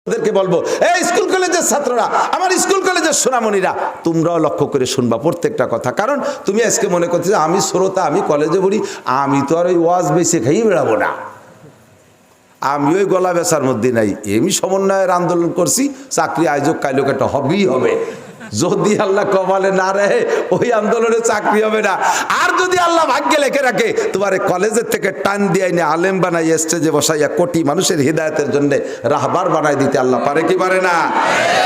ওদেরকে বলবো, এই স্কুল কলেজের ছাত্ররা, আমার স্কুল কলেজের সোনামণিরা, তোমরাও লক্ষ্য করে শুনবা প্রত্যেকটা কথা। কারণ তুমি আজকে মনে করছো আমি শ্রোতা, আমি কলেজে পড়ি, আমি তো আর ওই ওয়াজ বেছে খাইয়ে বেড়াবো না, আমি ওই গলা বেচার মধ্যে নাই, আমি সমন্বয়ের আন্দোলন করছি, চাকরি আয়োজক কাইলোক একটা হবেই হবে। যদি আল্লাহ কপালে না রাখে ওই আন্দোলনে চাকরি হবে না। আর যদি আল্লাহ ভাগ্যে লেখে রাখে তোমার কলেজের থেকে টান দিয়ে এনে আলেম বানাই স্টেজে বসাইয়া কোটি মানুষের হৃদায়তের জন্য রাহবার বানাই দিতে আল্লাহ পারে কি পারে না?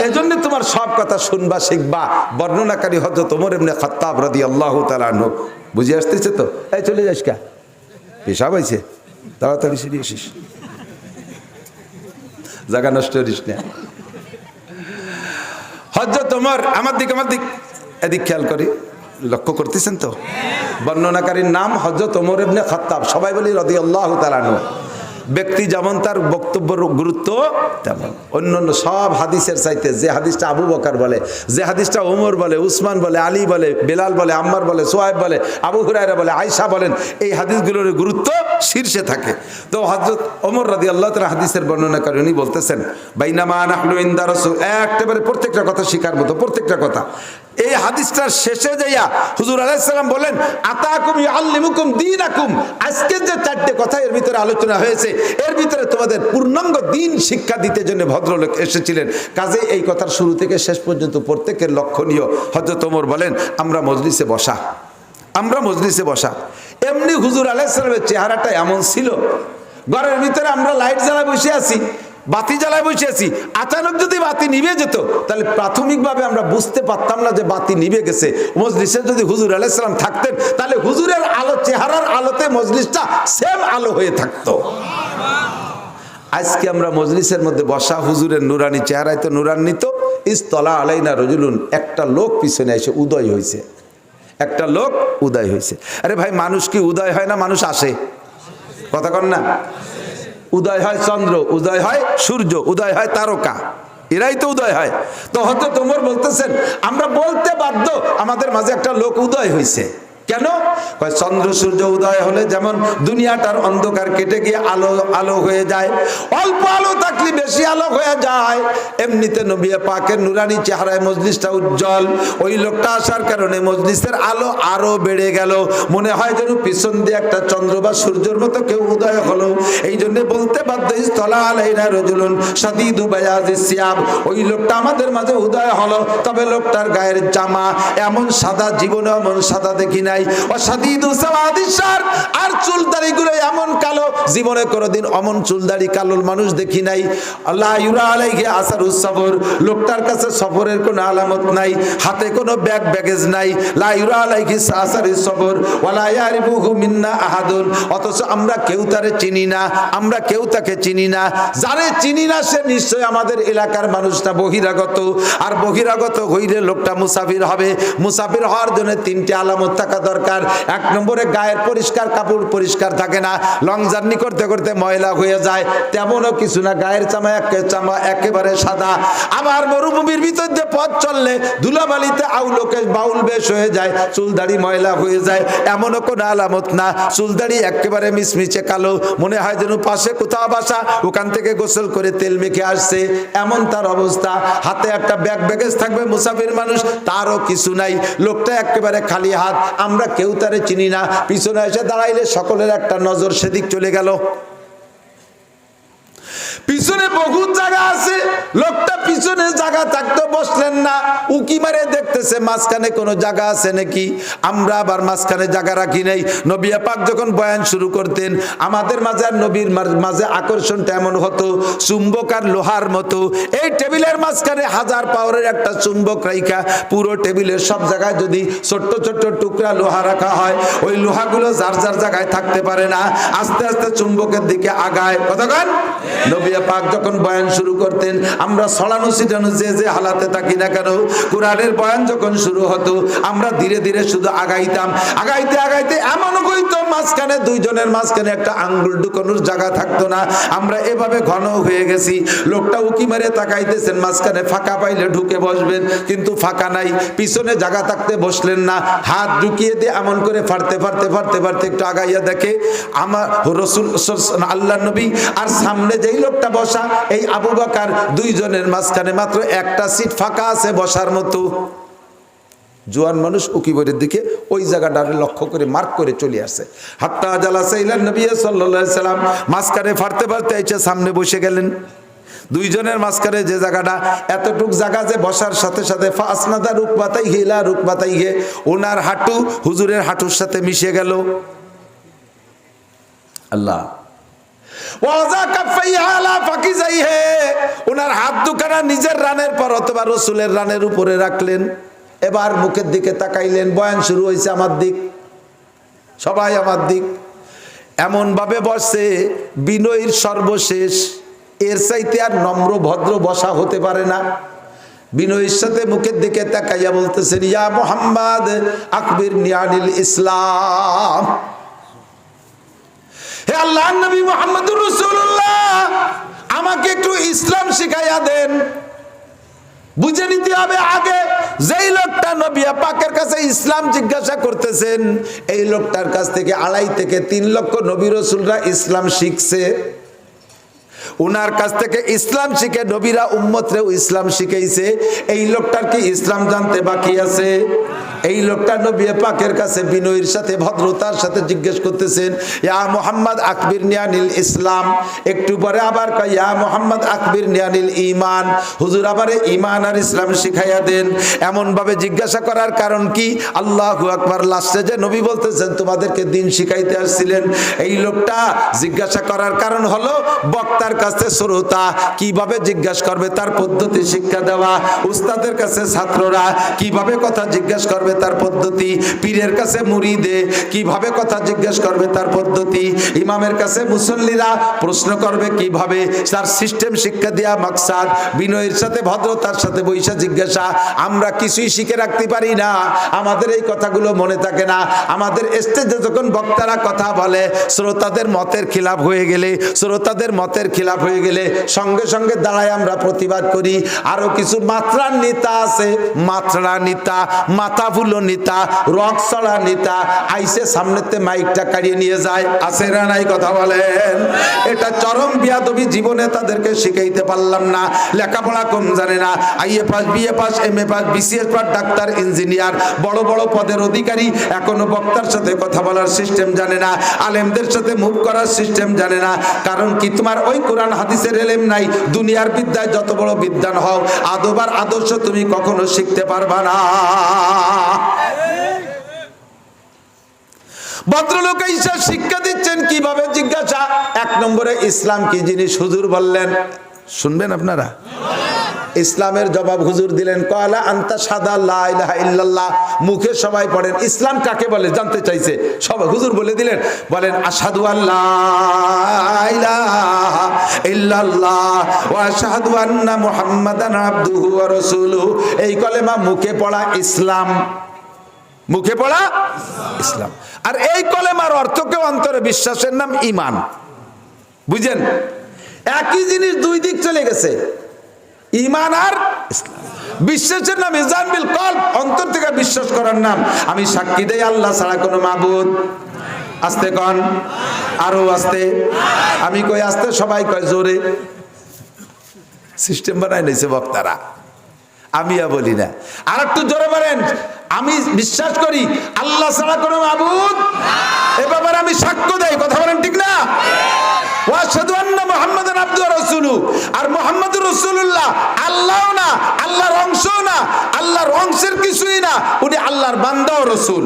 এই জন্য তোমার সব কথা শুনবা, শিখবা। বর্ণনাকারী হযরত ওমর ইবনে খাত্তাব রাদিয়াল্লাহু তাআলা আনহু, বুঝে আসতেছে তো? এই চলে যাস কা, পেশাব হয়েছে, তাড়াতাড়ি সেরে আসিস, জায়গা নষ্ট করিস না। হযরত ওমর, আমার দিক এদিক খেয়াল করি, লক্ষ্য করতেছেন তো? বর্ণনাকারীর নাম হযরত ওমর ইবনে খাত্তাব, সবাই বলি রাদিয়াল্লাহু তাআলা আনহু। ব্যক্তি যেমন তার বক্তব্যের গুরুত্ব তেমন। অন্যান্য সব হাদিসের চাইতে যে হাদিসটা আবু বকর বলে, যে হাদিসটা ওমর বলে, উসমান বলে, আলী বলে, বেলাল বলে, আম্মার বলে, সোহাইব বলে, আবু হুরায়রা বলে, আয়েশা বলেন, এই হাদিসগুলোর গুরুত্ব শীর্ষে থাকে। তো হযরত ওমর রাদিয়াল্লাহু তাআলা হাদিসের বর্ণনাকারী উনি বলতেছেন, বাইনামা নাহনু ইনদা রাসূল, একেবারে প্রত্যেকটা কথা শিকার মতো, প্রত্যেকটা কথা। এই হাদিসটার শেষে যাইয়া হুজুর আলাইহিস সালাম বলেন, আতাকুম ইউআল্লিমুকুম দীনাকুম। আজকে যে চারটি কথা এর ভিতরে আলোচনা হয়েছে, এর ভিতরে তোমাদের পূর্ণাঙ্গ দ্বীন শিক্ষা দিতে জন্য ভদ্রলোক এসেছিলেন। কাজে এই কথার শুরু থেকে শেষ পর্যন্ত প্রত্যেকের লক্ষণীয়। হযরত ওমর বলেন, আমরা মজলিসে বসা, আমরা মজলিসে বসা। এমনি হুজুর আলাইহিস সালামের চেহারাটা এমন ছিল, ঘরের ভিতরে আমরা লাইট জ্বালায় বসে আছি, বাতি জ্বালায় বসে আছি, আচানক যদি বাতি নিভে যেত তাহলে প্রাথমিকভাবে আমরা বুঝতে পারতাম না যে বাতি নিভে গেছে। মজলিসে যদি হুজুর আলাইহিস সালাম থাকতেন তাহলে হুজুরের আলো, চেহারার আলোতে মজলিসটা সেম আলো হয়ে থাকতো। আজকে আমরা মজলিসের মধ্যে বসা, হুজুরের নুরানি চেহারায় তো নুরান্বিত। ইসতলা আলাইনা রজুলুন, একটা লোক পিছনে এসে উদয় হয়েছে, একটা লোক উদয় হয়েছে। আরে ভাই, মানুষ কি উদয় হয় না? মানুষ আসে, কথা কন না? উদয় হয় চন্দ্র, উদয় হয় সূর্য, উদয় হয় তারকা, এরাই তো উদয় হয়। তো হযরত ওমর বলতেছেন, আমরা বলতে বাধ্য আমাদের মাঝে একটা লোক উদয় হয়েছে। কেন? চন্দ্র সূর্য উদয় হলে যেমন দুনিয়াটার অন্ধকার কেটে গিয়ে আলো আলো হয়ে যায়, অল্প আলো থাকলে বেশি আলো হয়ে যায়, এমনিতে নবী পাকের নুরানি চেহারায় মজলিসটা উজ্জ্বল। ওই লোকটা আসার কারণে মজলিসের আলো আরো বেড়ে গেল, মনে হয় যেন পিছন দিয়ে একটা চন্দ্র বা সূর্যের মতো কেউ উদয় হলো। এই জন্য বলতে বাধ্য, ইসতলা আলাইনা রাজুলুন শাদীদু বায়াজিস সিয়াব, ওই লোকটা আমাদের মাঝে উদয় হলো। তবে লোকটার গায়ের জামা এমন সাদা, জীবনে এমন সাদা দেখি নাই। আর চুলদাড়ি গুলো এমন কালো, জীবনে কোনোদিন অমন চুলদাড়ি কালো মানুষ দেখি নাই। আল্লাহ ইউরা আলাইহি আসারুস সফর, লোকটার কাছে সফরের কোনো আলামত নাই, হাতে কোনো ব্যাগ ব্যাগেজ নাই। লা ইউরা আলাইহি আসারুস সফর ওয়ালা ইয়ারিফুহু মিন্না আহাদুন, অথচ আমরা কেউ তারে চিনি না, আমরা কেউ তাকে চিনি না। যারে চিনি না সে নিশ্চয় আমাদের এলাকার মানুষটা বহিরাগত, আর বহিরাগত হইলে লোকটা মুসাফির হবে। মুসাফির হওয়ার জন্য তিনটি আলামত থাকা দরকার। এক নম্বরে গায়ের পরিষ্কার, কাপড় পরিষ্কার থাকে না, লং জার্নি করতে করতে ময়লা হয়ে যায়, তেমনও কিছু না, গায়ের চামা একেবারে সাদা। আবার মরুভূমির ভিতর দিয়ে পথ চললে ধুলাবালিতে আউলোকে বাউল বেশ হয়ে যায়, চুলদাড়ি ময়লা হয়ে যায়, এমনও কোনো আলামত না। চুলদাড়ি একেবারে মিশমিশে কালো, মনে হয় যেন পাশে কোথাও বাসা, ওখান থেকে গোসল করে তেল মেখে আসছে, এমন তার অবস্থা। হাতে একটা ব্যাগ ব্যাগেজ থাকবে মুসাফির মানুষ, তারও কিছু নাই, লোকটা একেবারে খালি হাত। আমরা কেউ তারে চিনি না, পিছনে এসে দাঁড়াইলে সকলের একটা নজর সেদিক চলে গেল। পিছনে বহুত জায়গা আছে, লোকটা পিছনে জায়গা থাকতে বসলেন না, উকি মারে দেখতেছে মাঝখানে কোনো জায়গা আছে নাকি। আমরা আবার মাঝখানে জায়গা রাখি নাই। নবী পাক যখন বয়ান শুরু করতেন, আমাদের মাঝে আর নবীর মাঝে আকর্ষণটা এমন হতো চুম্বক আর লোহার মতো। এই টেবিলের মাঝখানে 1000 পাওয়ারের একটা চুম্বক রাইখা পুরো টেবিলের সব জায়গায় যদি ছোট্ট ছোট্ট টুকরা লোহা রাখা হয়, ওই লোহাগুলো যার যার জায়গায় থাকতে পারে না, আস্তে আস্তে চুম্বকের দিকে আগায়। কতক্ষণ নবী পাক যখন বয়ান শুরু করতেন, আমরা ছড়ানো ছিটানো যেন যে হালাতে থাকি না কেন, কোরআনের বয়ান যখন শুরু হতো আমরা ধীরে ধীরে শুধু আগাইতাম, আগাইতে আগাইতে এমন হইতো মাঝখানে দুইজনের মাঝখানে একটা আঙ্গুল ঢুকানোর জায়গা থাকতো না। আমরা এভাবে ঘন হয়ে গেছি, লোকটা উকি মেরে তাকাইতেছেন, মাঝখানে ফাঁকা পাইলে ঢুকে বসবেন, কিন্তু ফাঁকা নাই, পিছনে জায়গা থাকতে বসলেন না, হাত ঢুকিয়ে দিয়ে এমন করে ফাড়তে ফাড়তে ফাড়তে ফাড়তে একটু আগাইয়া দেখে আমার রসুল আল্লাহ নবী আর সামনে যেই লোকটা বসা এই আবু বকর, দুইজনের মাঝখানে মাত্র একটা সিট ফাঁকা আছে বসার মতো। জোয়ান মানুষ উকিবরের দিকে ওই জায়গাটারে লক্ষ্য করে মার্ক করে চলে আসছে। হাত্তা জালাসা ইলা নবী সাল্লাল্লাহু আলাইহি সাল্লাম, মাঝখানে ফাড়তে ফাড়তে এসে সামনে বসে গেলেন। দুইজনের মাঝখানে যে জায়গাটা, এতটুক জায়গা যে বসার সাথে সাথে ফাসনাদা রুকবাতাই হিলা রুকবাতাই হে, ওনার হাঁটু হুজুরের হাঁটুর সাথে মিশে গেল। আল্লাহ ওনার হাত দুখানা নিজের রানের পর অথবা রসুলের রানের উপরে রাখলেন। এবার মুখের দিকে তাকাইলেন, বয়ান শুরু হয়েছে আমার দিক, সবাই আমার দিক, এমন ভাবে বসে বিনয়ের সর্বশেষ, এর চাইতে আর নম্র ভদ্র বসা হতে পারে না। বিনয়ের সাথে মুখের দিকে তাকাইয়া বলতেছেন, ইয়া মুহাম্মদ আকবিরনি আনিল ইসলাম, হে আল্লাহর নবী মুহাম্মদুর রাসূলুল্লাহ, আমাকে একটু ইসলাম শিখাইয়া দেন। বুঝে নিতে হবে আগে, যেই লোকটা নবী পাকের কাছে ইসলাম জিজ্ঞাসা করতেছেন, এই লোকটার কাছ থেকে 2.5 থেকে 3 লক্ষ নবী রাসূলরা ইসলাম শিখছে। উনার কাছ থেকে ইসলাম শিখে নবীরা উম্মতরেও ইসলাম শিখাইছে। এই লোকটার কি ইসলাম জানতে বাকি আছে? এই লোকটা নবী পাকের কাছে বিনয়ের সাথে ভদ্রতার সাথে জিজ্ঞেস করতেছেন, ইয়া মুহাম্মদ আকবিরনি আনিল ইসলাম। একটু পরে আবার কয়, ইয়া মুহাম্মদ আকবিরনি আনিল ঈমান। হুজুর আবারে ঈমান আর ইসলাম শিখাইয়া দেন। এমন ভাবে জিজ্ঞাসা করার কারণ কি? আল্লাহু আকবার। লাস্টে যে নবী বলতেছেন তোমাদেরকে দিন শিখাইতে আসছিলেন, এই লোকটা জিজ্ঞাসা করার কারণ হলো বক্তার কাছে শ্রোতা কিভাবে জিজ্ঞাসা করবে তার পদ্ধতি শিক্ষা দেওয়া, উস্তাদের কাছে ছাত্ররা কিভাবে কথা জিজ্ঞাসা করবে তার পদ্ধতি, পীরের কাছে মুরিদে কিভাবে কথা জিজ্ঞেস করবে তার পদ্ধতি, ইমামের কাছে মুসল্লিরা প্রশ্ন করবে কিভাবে, তার সিস্টেম শিক্ষা দেয়া মাকসাদ। বিনয়ের সাথে ভদ্রতার সাথে বৈশা জিজ্ঞাসা। আমরা কিছুই শিখে রাখতে পারি না, আমাদের এই কথাগুলো মনে থাকে না। আমাদের স্টেজে যখন বক্তারা কথা বলে, শ্রোতাদের মতের খিলাফ হয়ে গেলে, শ্রোতাদের মতের খিলাফ হয়ে গেলে সঙ্গে সঙ্গে দাঁড়ায় আমরা প্রতিবাদ করি। আরো কিছু মাত্রার নেতা আছে, মাত্রা নেতা, মাথা ফুলো নেতা, রক চড়া নেতা, আইসে সামনেতে মাইকটা কাড়িয়ে নিয়ে যায়, আছে না নাই কথা বলেন? এটা চরম বিয়াদবি, জীবনে তাদেরকে শিখাইতে পারলাম না। লেখাপড়া কম জানে না, IA pass, BA pass, MA pass, BCS pass, doctor, engineer, বড় বড় পদের অধিকারী, এখনো বক্তার সাথে কথা বলার সিস্টেম জানে না, আলেমদের সাথে মুভ করার সিস্টেম জানে না। কারণ কি? তোমার ওই কোরআন হাদিসের এলেম নাই। দুনিয়ার বিদ্যায় যত বড় বিদ্বান হও, আদব আর আদর্শ তুমি কখনো শিখতে পারবা না। ভদ্রলোক ঈশা শিক্ষা দিচ্ছেন কিভাবে জিজ্ঞাসা। 1 নম্বরে ইসলাম কি জিনিস হুজুর বললেন, শুনবেন আপনারা? ইসলামের জবাব হুজুর দিলেন, কয়লা আনতা সাদা লা ইলাহা ইল্লাল্লাহ। মুখে সবাই পড়েন ইসলাম কাকে বলে জানতে চাইছে, সবাই হুজুর বলে দিলেন, বলেন আশহাদু আল্লা ইলাহা ইল্লাল্লাহ ওয়া আশহাদু আন্না মুহাম্মাদান আবদুহু ওয়া রাসূলুহু। এই কলেমা মুখে পড়া ইসলাম, মুখে পড়া ইসলাম। আর এই কলেমার অর্থকে অন্তরে বিশ্বাসের নাম ঈমান। বুঝেন? একই জিনিস দুই দিক চলে গেছে, ঈমান আর ইসলাম। বিশ্বাসের নাম ইজান বিল কলব, অন্তর থেকে বিশ্বাস করার নাম। আমি সাক্ষী দেই আল্লাহ ছাড়া কোনো মাবুদ, আস্তে কন, আরো আস্তে, আমি কই আস্তে, সবাই কয় জোরে। সিস্টেম বানাই নিয়েছে বক্তারা, আমিও বলি না। আর একটু জোরে বলেন, আমি বিশ্বাস করি আল্লাহ ছাড়া কোনো মাবুদ, এ ব্যাপারে আমি সাক্ষ্য দেই। কথা বলেন ঠিক না? ওয়া আশহাদু আন্না মুহাম্মাদান আবদুহু ওয়া রাসূলুহু। আর মুহাম্মদুর রাসূলুল্লাহ আল্লাহও না, আল্লাহর অংশও না, আল্লাহর অংশের কিছুই না, উনি আল্লাহর বান্দা ও রাসূল।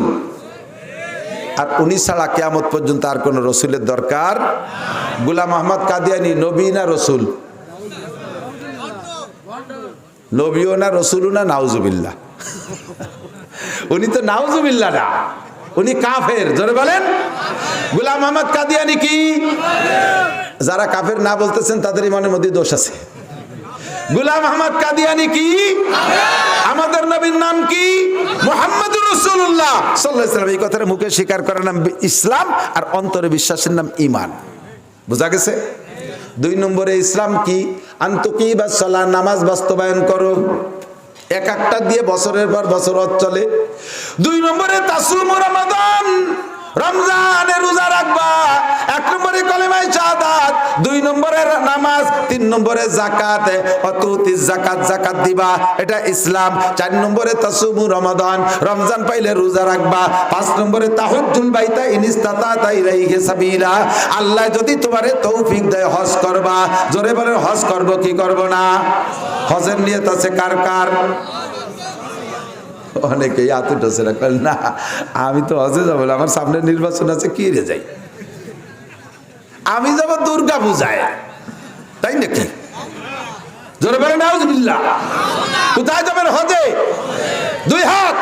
আর উনি ছাড়া কিয়ামত পর্যন্ত আর কোন রাসূলের দরকার। গোলাম আহমদ কাদিয়ানী নবী না রাসূল? নবীও না, রাসূলও না, নাউজুবিল্লাহ। উনি তো নাউজুবিল্লাহ না, উনি কাফের। জোরে বলেন। গোলাম আহমদ কাদিয়ানী কি? যারা কাফের না বলতেছেন তাদের ইমানের মধ্যে দোষ আছে। গোলাম আহমদ কাদিয়ানি কি? আমাদের নবীর নাম কি? মুহাম্মদুর রাসূলুল্লাহ সাল্লাল্লাহু আলাইহি ওয়াসাল্লাম। এই কথাটা মুখে স্বীকার করার নাম ইসলাম, আর অন্তরে বিশ্বাসের নাম ঈমান। বুঝা গেছে? 2 নম্বরে ইসলাম কি? আনতুকিবাস সালাহ, নামাজ বাস্তবায়ন করো। এক একটা দিয়ে বছরের পর বছর চলে। 2 নম্বরে তাসুমু রমাদান, রমজানে রোজা রাখবা। 1 নম্বরে কলেমায়ে শাহাদাত, 2 নম্বরে নামাজ, 3 নম্বরে যাকাত, অতুতিজ যাকাত, যাকাত দিবা, এটা ইসলাম। 4 নম্বরে তাসুমু রমাদান, রমজান পাইলে রোজা রাখবা। 5 নম্বরে তাহুজ্জুল বাইতা ইন ইসতাতা ইলাইহি সাবিলা, আল্লাহ যদি তোমারে তৌফিক দেয় হজ করবা। জোরে বলে হজ করব কি করব না? হজের নিয়ত আছে কার কার? অনেকেই আতুটাছে না, আমি তো হজে যাবো না, আমার সামনে নির্বাচন আছে, কি রে যাই, আমি যাব দুর্গা পূজায়, তাই নাকি? জোরে বলেন নাউজুবিল্লাহ। কোথায় যাবেন? হজে। 2 হাত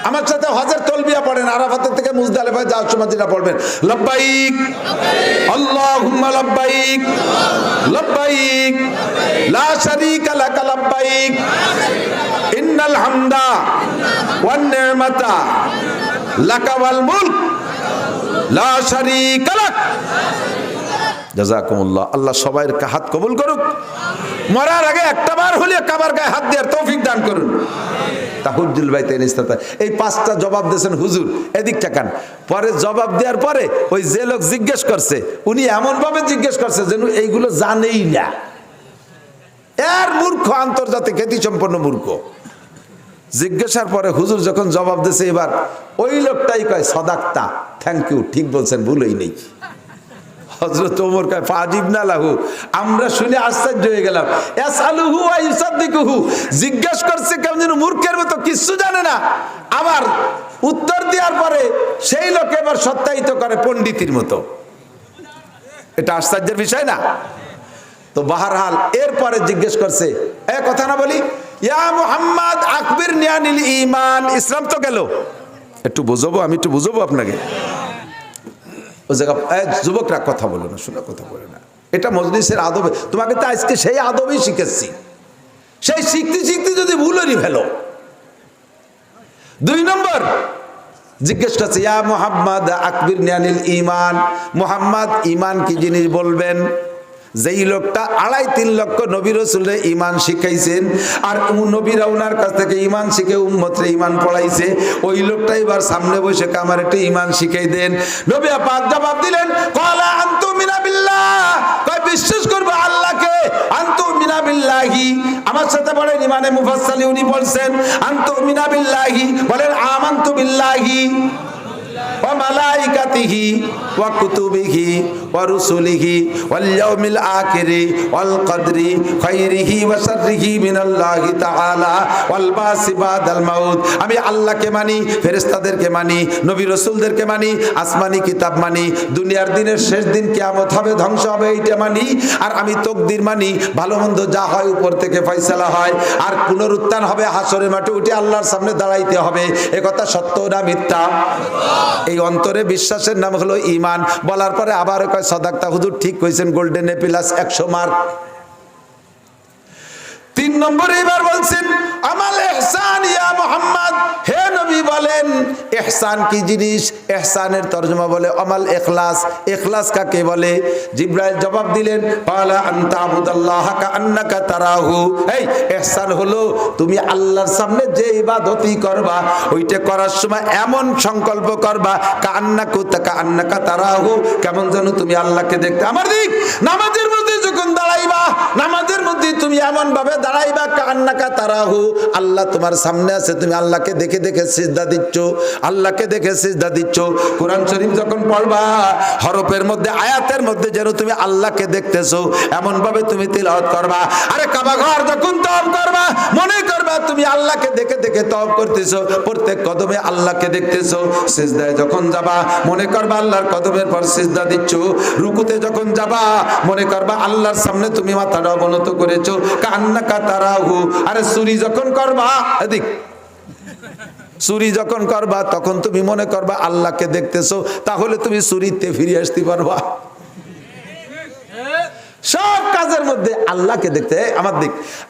আমার সাথে হজের তলবিয়া পড়েন। আরাফাত থেকে মুজদালিফা যাওয়ার সময় যেটা পড়বেন, লব্বাইক আল্লাহুম্মা লব্বাইক, লব্বাইক লা শারীকা লাকা লব্বাইক, ইন্নাল হামদা ওয়ান নি'মাতা লাকা ওয়াল মুলক লা শারীকা লাক। জাযাকুমুল্লাহ। আল্লাহ সবাইর হাত কবুল করুক। মরার আগে একটা বার হলে কাবার গায়ে হাত দেওয়ার তৌফিক দান করুন। তাহুজ্জুল বাইতা ইন ইসতাতা, এই 5টা জবাব দিয়েছেন হুজুর, এদিক তাকান। পরে জবাব দেওয়ার পরে ওই যে লোক জিজ্ঞেস করছে, উনি এমন ভাবে জিজ্ঞেস করছে যেন এইগুলো জানেই না। এর মূর্খ, আন্তর্জাতিক খ্যাতি সম্পন্ন মূর্খ। জিজ্ঞাসার পরে হুজুর যখন জবাব দিয়েছে, এবার ওই লোকটাই কয় সাদাক্তা, থ্যাংক ইউ, ঠিক বলছেন, ভুলই নেই। হযরত ওমর কয় ফাজিবনা লাহু, আমরা শুনে আশ্চর্য হয়ে গেলাম। ইয়াসালুহু ওয়া ইউসাদ্দিকুহু, জিজ্ঞেস করছে কেমন যেন মূর্খের মতো, কিছু জানে না। আবার উত্তর দেওয়ার পরে সেই লোক এবার সত্যায়িত করে পণ্ডিতের মতো। এটা আশ্চর্যের বিষয় না? তো বাহরহাল এরপরে জিজ্ঞেস করছে, এ কথা না বলি, ইয়া মুহাম্মদ আকবিরনি আনিল ঈমান, ইসলাম তো গেল, একটু বুঝাবো, আমি একটু বুঝাবো আপনাকে। ও জায়গা যুবকরা কথা বলো না, শোনো, কথা বলে না, এটা মজলিসের আদবে। তোমাকে তো আজকে সেই আদবেই শিখেছি, সেই শিখতে শিখতে যদি ভুলই ফেলো। 2 নম্বর জিজ্ঞেস করছে, ইয়া মুহাম্মদ আকবিরনি আনিল ঈমান, মুহাম্মদ ঈমান কি জিনিস বলবেন। যেই লোকটা 2.5-3 লক্ষ নবী রাসূলের ঈমান শিখাইছেন, আর নবীরা ওনার কাছ থেকে ঈমান শিখে উম্মতরে ঈমান পড়াইছে, ওই লোকটা এবার সামনে বসে আমার একটু ঈমান শিখাই দেন। নবী পাক জবাব দিলেন, ক্বালা আনতুমিনা বিল্লাহ, কয় বিশ্বাস করব আল্লাহকে। আনতুমিনা বিল্লাহি, আমার সাথে বলেন ঈমানে মুফাসসালি, উনি বলছেন আনতুমিনা বিল্লাহি, বলেন আমানতু বিল্লাহি ওয়া মালাইকাতিহি ওয়া কুতুবিহি ওয়া রুসুলিহি ওয়াল ইয়াউমিল আখিরি ওয়াল কদরি খাইরিহি ওয়া শাররিহি মিনাল্লাহি তাআলা ওয়াল বাসি বাদাল মাউত। আমি আল্লাহকে মানি, ফেরেশতাদেরকে মানি, নবী রাসূলদেরকে মানি, আসমানি কিতাব মানি, দুনিয়ার দিনের শেষ দিন কিয়ামত হবে, ধ্বংস হবে, এইটা মানি। আর আমি তাকদীর মানি, ভালো মন্দ যা হয় উপর থেকে ফয়সালা হয়, আর পুনরুত্থান হবে, হাসরের মাঠে উঠে আল্লাহর সামনে দাঁড়াইতে হবে। এ কথা সত্য না মিথ্যা? এই অন্তরে বিশ্বাসের নাম হলো ঈমান। বলার পরে আবার কয় সাদাক্তা, হুজুর ঠিক কইছেন, গোল্ডেন এ প্লাস 100 মার্ক। 3 নম্বরে এবার বলছেন আমাল ইহসান ইয়া মুহাম্মদ, হে নবী বলেন ইহসান কি জিনিস। ইহসানের তরজমা বলে আমাল ইখলাস। ইখলাস কাকে বলে? জিবরাইল জবাব দিলেন, ক্বালা আনতা আবুদাল্লাহ কাআন্নাকা তারাহু, এই ইহসান হলো তুমি আল্লাহর সামনে যে ইবাদতই করবা, ওইটা করার সময় এমন সংকল্প করবা কাআন্নাকা তারাহু, কেমন যেন তুমি আল্লাহকে দেখতে। আমার দিক নামাজের মধ্যে যখন দাঁড়াইবা, নামাজের মধ্যে তুমি এমন ভাবে দাঁড়াইবা কাআন্নাকা তারাহু, আল্লাহ তোমার সামনে আছে, তুমি আল্লাহকে দেখে দেখে সিজদা দিচ্ছ, আল্লাহকে দেখে সিজদা দিচ্ছ। কোরআন শরীফ যখন পড়বা, হরফের মধ্যে, আয়াতের মধ্যে যেন তুমি আল্লাহকে দেখতেছো, এমন ভাবে তুমি তিলাওয়াত করবা। আরে কাবা ঘর যখন তওয়াফ করবা, মনে করবা তুমি আল্লাহকে দেখে দেখে তওয়াফ করতেছো, প্রত্যেক কদমে আল্লাহকে দেখতেছো। সিজদায় যখন যাবা, মনে করবা আল্লাহর কদমের পর সিজদা দিচ্ছ। রুকুতে যখন যাবা, মনে করবা আল্লাহর সামনে তুমি মাথাটা অবনত করেছো, কাআন্নাকা তারাহু। আরে চুরি যখন করবা, এদিক চুরি যখন করবা, তখন তুমি মনে করবা আল্লাহকে দেখতেছো, তাহলে তুমি চুরিতে ফিরে আসতে পারবা। সব কাজের মধ্যে আল্লাহকে দেখতে।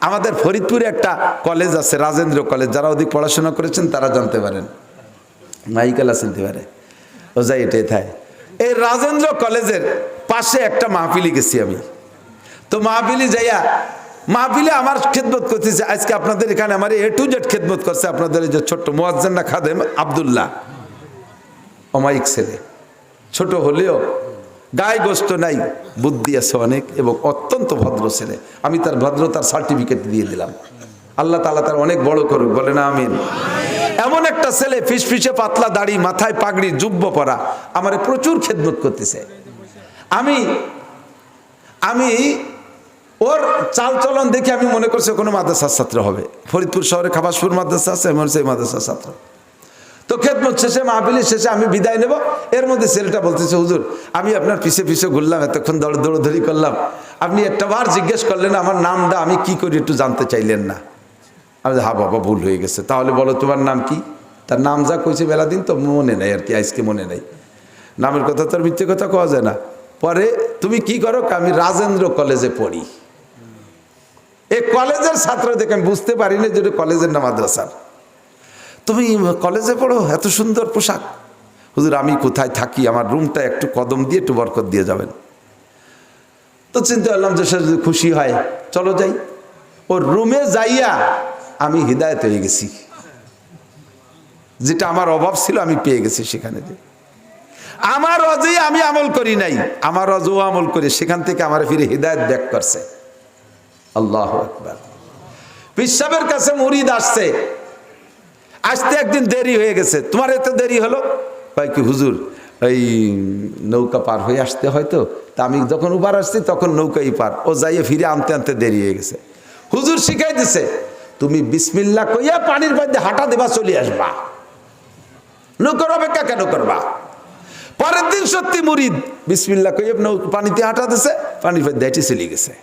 আমাদের ফরিদপুরে একটা কলেজ আছে, রাজেন্দ্র কলেজ, যারা ওদিক পড়াশোনা করেছেন তারা জানতে পারেন, মাইকেল চিনতে পারে, ও যাই এটাই থাই। এই রাজেন্দ্র কলেজের পাশে একটা মাহফিলি গেছি আমি। তো মাহফিলি যাইয়া, মাহফিলে আমার খেদমত করতেছে আজকে আপনাদের এখানে, আমার A to Z খেদমত করছে আপনাদের এই যে ছোট্ট মুয়াজ্জিন খাদেম আব্দুল্লাহ, অমায়িক ছেলে, ছোট হলেও গায়ে গোস্ত নাই, বুদ্ধি আছে অনেক এবং অত্যন্ত ভদ্র ছেলে। আমি তার ভদ্রতার সার্টিফিকেট দিয়ে দিলাম। আল্লাহ তাআলা তার অনেক বড় করুক, বলে না আমিন। এমন একটা ছেলে, ফিসফিসে পাতলা দাড়ি, মাথায় পাগড়ি, জুব্ব পরা, আমার প্রচুর খেদমত করতেছে। আমি ওর চাল চলন দেখে আমি মনে করছি কোনো মাদ্রাসার ছাত্র হবে। ফরিদপুর শহরে খাবাসপুর মাদ্রাসা আছে, এমন সেই মাদ্রাসার ছাত্র। তো খেদমত শেষে, মাহফিলের শেষে আমি বিদায় নেব, এর মধ্যে ছেলেটা বলতেছে হুজুর আমি আপনার পিছে পিছে ঘুরলাম, এতক্ষণ দৌড়ধরি করলাম, আপনি একটা বার জিজ্ঞেস করলেন আমার নামটা আমি কি করি একটু জানতে চাইলেন না। আমি হ্যাঁ বাবা ভুল হয়ে গেছে, তাহলে বলো তোমার নাম কি? তার নাম যা কইছে বেলা দিন তো মনে নেই আর কি, আজকে মনে নেই, নামের কথা তো আর মিথ্যে কথা কওয়া যায় না। পরে তুমি কি করো? আমি রাজেন্দ্র কলেজে পড়ি। এই কলেজের ছাত্র দেখে আমি বুঝতে পারিনি যে কলেজের না মাদ্রাসার। তুমি কলেজে পড়ো, এত সুন্দর পোশাক। হুজুর আমি কোথায় থাকি, আমার রুমটা একটু কদম দিয়ে একটু বরকত দিয়ে যাবেন। তো চিন্তা করলাম যে সে যদি খুশি হয় চলো যাই। ওর রুমে যাইয়া আমি হিদায়ত হয়ে গেছি, যেটা আমার অভাব ছিল আমি পেয়ে গেছি সেখানে। আমার অজেই আমি আমল করি নাই, আমার অজও আমল করে সেখান থেকে আমার ফিরে হিদায়ত ব্যাক করছে। আল্লাহু আকবার। পীর সাহেবের কাছে মুরিদ আসছে, আসতে একদিন দেরি হয়ে গেছে। তোমার এত দেরি হলো? ভাই কি হুজুর এই নৌকা পার হয়ে আসতে হয়তো, তা আমি যখন উবার আসছি তখন নৌকাই পার, ও যাইয়ে ফিরে আনতে আনতে দেরি হয়ে গেছে। হুজুর শিখাই দিছে তুমি বিসমিল্লাহ কইয়া পানির মধ্যে হাঁটা দেবা, চলে আসবা, নৌকার অপেক্ষা কেন করবা? পরের দিন সত্যি মুরিদ বিসমিল্লাহ কইয়া পানিতে হাঁটা দিছে, পানির মধ্যে হেঁটে চলে গেছে।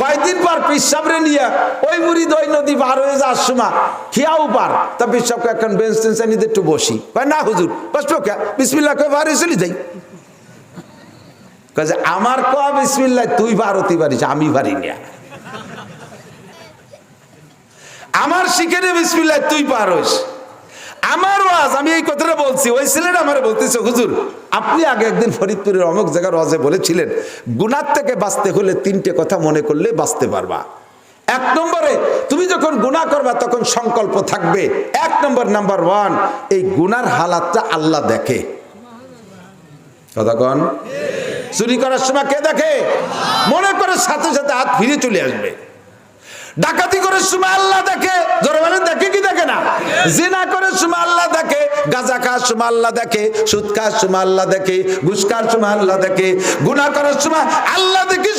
কয়েকদিন পর পীর সাহেবরে নিয়ে ওই মুরিদ ওই নদী পার হয়ে যাওয়ার সময় খিয়াও পার, তা পীর সাহেবকে এখন বেঞ্চ টেঞ্চ নিতে একটু বসি, না হুজুর বসবো কে, বিসমিল্লাহ কয়ে পার হয়ে চলে যাই। কাজে আমার কয়া বিসমিল্লাহ তুই পার হতে পারিস, আমি পারি না। আমার শিখে বিসমিল্লাহ তুই পার হইস। আমার ওয়াজ, আমি এই কথাটা বলছি, ওই ছেলেটা আমার বলতেছে হুজুর আপনি আগে একদিন ফরিদপুরের অমুক জায়গার ওয়াজে বলেছিলেন গুনাহ থেকে বাঁচতে হলে 3টে কথা মনে করলে বাঁচতে পারবা। 1 নম্বরে তুমি যখন গুনাহ করবা তখন সংকল্প থাকবে। 1 নম্বর, নাম্বার 1, এই গুনার হালাতটা আল্লাহ দেখে। কথা কন? চুরি করার সময় কে দেখে? মনে করে সাথে সাথে হাত ফিরে চলে আসবে। ডাকাতি করার সময় আল্লাহ দেখে, জোরে বলেন দেখে কি দেখে না? জিনা করার সময় আল্লাহ দেখে, গাঁজা খাওয়ার সময় আল্লাহ দেখে, সুদ খাওয়ার সময় আল্লাহ দেখে, ঘুষ খাওয়ার সময় আল্লাহ দেখে, গুনাহ করার সময় আল্লাহ দেখে।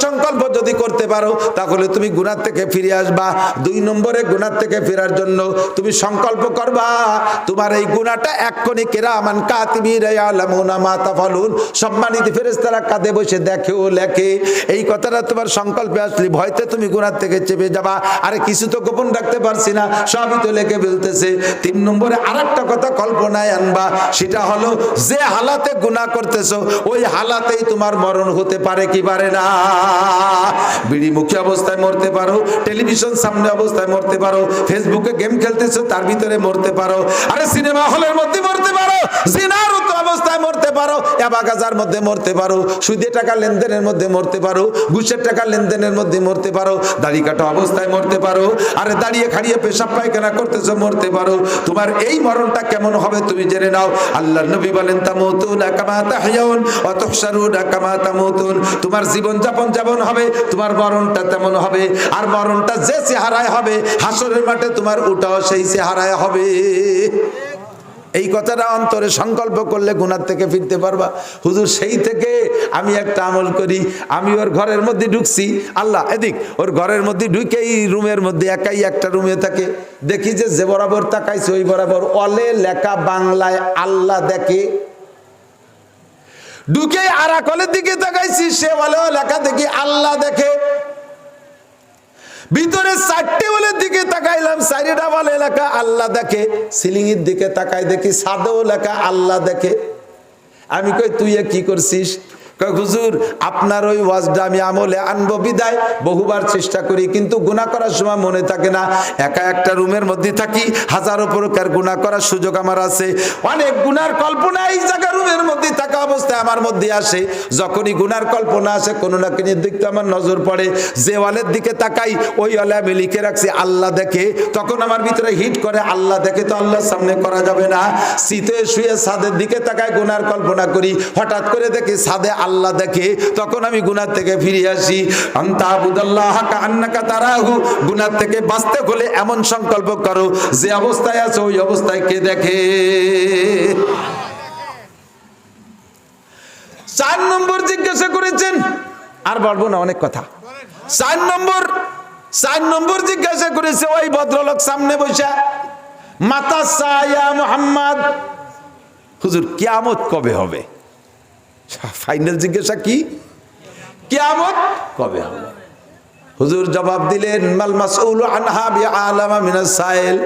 সংকল্প যদি করতে পারো তাহলে তুমি গুনাহ থেকে ফিরে আসবা। 2 নম্বরে গুনাহ থেকে ফেরার জন্য তুমি সংকল্প করবা তোমার এই গুনাহটা এক্ষুনি কিরামান কাতিবিনা ইয়ালামুনা মা তাফালুন, সম্মানিত ফেরেশতারা কাঁধে বসে দেখে ও লেখে। এই কথাটা তোমার সংকল্পে আসলে ভয়তে তুমি গুনাহ থেকে চেপে যাবা, আরে কিছু তো গোপন রাখতে পারছি না, সবই তো লেখে ফেলতেছে। 3 নম্বরে আরেকটা কথা কল্পনায় আনবা, সেটা হলো যে হালাতে গুনাহ করতেছো ওই হালাতেই তোমার মরণ হতে পারে কি পারে না? বিড়ি মুখী অবস্থায় মরতে পারো, টেলিভিশন সামনে অবস্থায় মরতে পারো, ফেসবুকে গেম খেলতেছো তার ভিতরে মরতে পারো, আরে সিনেমা হলের মধ্যে মরতে পারো, জিনার অবস্থায় মরতে পারো, এবাগাজার মধ্যে মরতে পারো, সুদে টাকা লেনদেনের মধ্যে মরতে পারো, ঘুষের টাকা লেনদেনের মধ্যে মরতে পারো, দাড়ি কাটা অবস্থায় মরতে পারো, আরে দাঁড়িয়ে খাড়িয়ে পেশাব পায়খানা করতেছো মরতে পারো। তোমার এই মরণটা কেমন হবে তুমি জেনে নাও। আল্লাহর নবী বলেন তামুতুনা কামা তাহইয়াউন ওয়া তুহশারুনা কামা তামুতুন, তোমার জীবন যাপন যেমন হবে তোমার মরণটা তেমন হবে, আর মরণটা যে চেহারায় হবে হাসরের মাঠে তোমার ওটাও সেই চেহারায় হবে। এই কথাটা অন্তরে সংকল্প করলে গুনাহ থেকে ফিরতে পারবা। হুজুর সেই থেকে আমি একটা আমল করি, আমি ওর ঘরের মধ্যে ঢুকছি, আল্লাহ এদিক, ওর ঘরের মধ্যে ঢুকেই রুমের মধ্যে একাই একটা রুমে থাকে, দেখি যে বরাবর তাকাইছে ওই বরাবর অলে লেখা বাংলায় আল্লাহ দেখে। ঢুকে আর আকলের দিকে তাকাইছি, সে বলে লেখা দেখি আল্লাহ দেখে। ভিতরে 4টে ওয়ালের দিকে তাকাইলাম, 4টা ওয়ালে লেখা আল্লাহ দেখে। সিলিং এর দিকে তাকাই দেখি ছাদেও লেখা আল্লাহ দেখে। আমি কই তুই কি করছিস? কয় হুজুর আপনার ওই ওয়াজটা আমি আমলে আনবো বিদায় বহুবার চেষ্টা করি, কিন্তু গুনাহ করার সময় মনে থাকে না। একা একটা রুমের মধ্যে থাকি, হাজারো প্রকার গুনাহ করার সুযোগ আমার আছে, অনেক গুনার কল্পনা এই জায়গা রুমের মধ্যে থাকা অবস্থায় আমার মধ্যে আসে। যখনই গুনার কল্পনা আসে কোনো না কোনো দিকে আমার নজর পড়ে, যে ওয়ালের দিকে তাকাই ওই ওয়ালে আমি লিখে রাখছি আল্লাহ দেখে, তখন আমার ভিতরে হিট করে আল্লাহ দেখে তো আল্লাহর সামনে করা যাবে না। শীতে শুয়ে ছাদের দিকে তাকাই গুনার কল্পনা করি, হঠাৎ করে দেখি ছাদে আল্লাহ দেখে, তখন আমি গুনার থেকে ফিরে আসি। আনতা আবুদাল্লাহ কান্নাকা তারাহু, গুনার থেকে বাঁচতে হলে এমন সংকল্প করো যে অবস্থায় আছে ওই অবস্থায় কে দেখে। 4 নম্বর জিজ্ঞাসা করেছেন, আর বলবো না অনেক কথা। 4 নম্বর জিজ্ঞাসা করেছে ওই ভদ্রলোক সামনে বসে, মাতা সায়া মুহাম্মদ, হুজুর কিয়ামত কবে হবে? ফাইনাল জিজ্ঞাসা কি? কিয়ামত কবে হবে? হুজুর জবাব দিলেন, মাল মাসউলু আনহা বিআলামা মিনাস সাইল,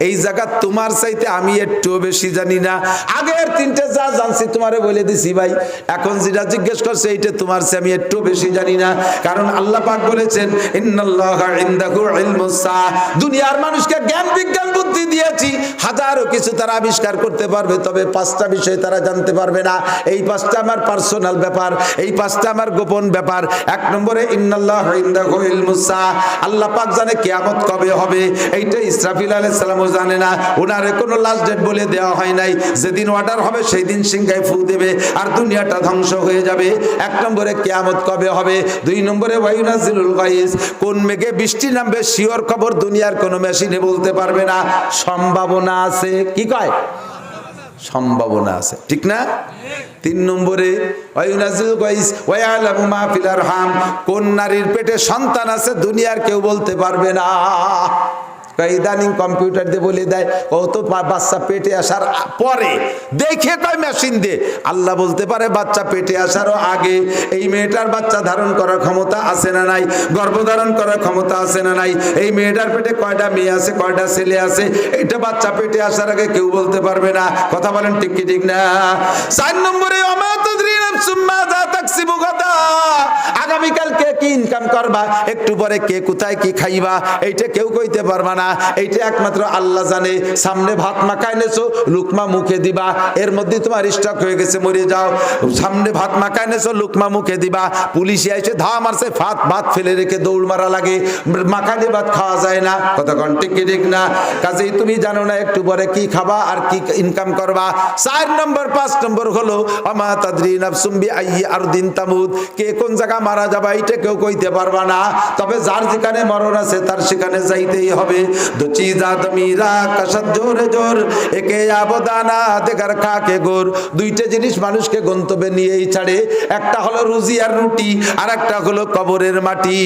এই জায়গা তোমার চাইতে আমি একটু বেশি জানি না। আগের 3টে যা জানছি তোমারে বলে দিছি ভাই, এখন যেটা জিজ্ঞেস করছে এইটা তোমার চেয়ে আমি একটু বেশি জানি না। কারণ আল্লাহ পাক বলেছেন ইন্নাল্লাহা ইনদাহু ইলমুস সাআ, দুনিয়ার মানুষকে জ্ঞান বিজ্ঞান বুদ্ধি দিয়েছি, হাজারো কিছু তারা আবিষ্কার করতে পারবে, তবে 5টা বিষয় তারা জানতে পারবে না। এই 5টা আমার পার্সোনাল ব্যাপার, এই 5টা আমার গোপন ব্যাপার। 1 নম্বরে ইন্নাল্লাহা ইনদাহু ইলমুস সাআ, আল্লাহ পাক জানে কিয়ামত কবে হবে, এইটা ইসরাফিল আলাইহিস সালামও জানে না, ওনারে কোনো লাস্ট ডেট বলে দেওয়া হয় নাই। যেদিন অর্ডার হবে সেই দিন সিংহায় ফু দেবে আর দুনিয়াটা ধ্বংস হয়ে যাবে। 1 নম্বরে কিয়ামত কবে হবে। 2 নম্বরে ওয়ায়ুনাজিলুল গায়স, কোন মেঘে বৃষ্টি নামবে শিওর খবর দুনিয়ার কোনো মেশিনে বলতে পারবে না, সম্ভাবনা আছে। কি কয়? সম্ভাবনা আছে, ঠিক না? 3 নম্বরে ওয়ায়ুনাজিলুল গায়স ওয়ায়ালামু মা ফিল আরহাম, কোন নারীর পেটে সন্তান আছে দুনিয়ার কেউ বলতে পারবে না। ইদানিং কম্পিউটার দিয়ে বলে দেয়, ও তো বাচ্চা পেটে আসার পরে দেখে কয় মেশিন দিয়ে, আল্লাহ বলতে পারে বাচ্চা পেটে আসারও আগে এই মেয়েটার বাচ্চা ধারণ করার ক্ষমতা আছে না নাই, গর্ভধারণ করার ক্ষমতা আছে না নাই, এই মেয়েটার পেটে কয়টা মেয়ে আছে কয়টা ছেলে আছে, এটা বাচ্চা পেটে আসার আগে কেউ বলতে পারবে না। কথা বলেন ঠিক কি ঠিক না? 4 নম্বরে ওমা তাদরি নাফসুম মাযা তাকসিবু গাদা, আগামীকাল কে কি ইনকাম করবা, একটু পরে কে কোথায় কি খাইবা, এইটা কেউ কইতে পারবা না, এইটা একমাত্র আল্লাহ জানে। সামনে ভাত মাখায় নেছো, লুকমা মুখে দিবা, এর মধ্যে তোমার স্টক হয়ে গেছে মরে যাও। সামনে ভাত মাখায় নেছো, লুকমা মুখে দিবা, পুলিশে এসে ধাওয়া মারছে, ভাত ফেলে রেখে দৌড় মারা লাগে, মাখানে ভাত খাওয়া যায় না। কথা কোন ঠিক কি ঠিক না? কাজেই তুমি জানো না একটু পরে কি খাবা আর কি ইনকাম করবা। 4 নম্বর 5 নম্বর হলো আমা তাদরি নাফসুম বিআইয়ি আরদিন তামুত, কে কোন জায়গা মারা যাবে এটা কেউ কইতে পারবা না, তবে যার যেখানে মরণ আছে তার সেখানে যাইতেই হবে। দো চিজা দমিরা কাসাদ জোরে জোর একে আবদানা দেখার খাকে গোর, 2টে জিনিস মানুষকে গন্তব্যে নিয়েই ছাড়ে, একটা হলো রুজি আর রুটি, আর একটা হলো কবরের মাটি।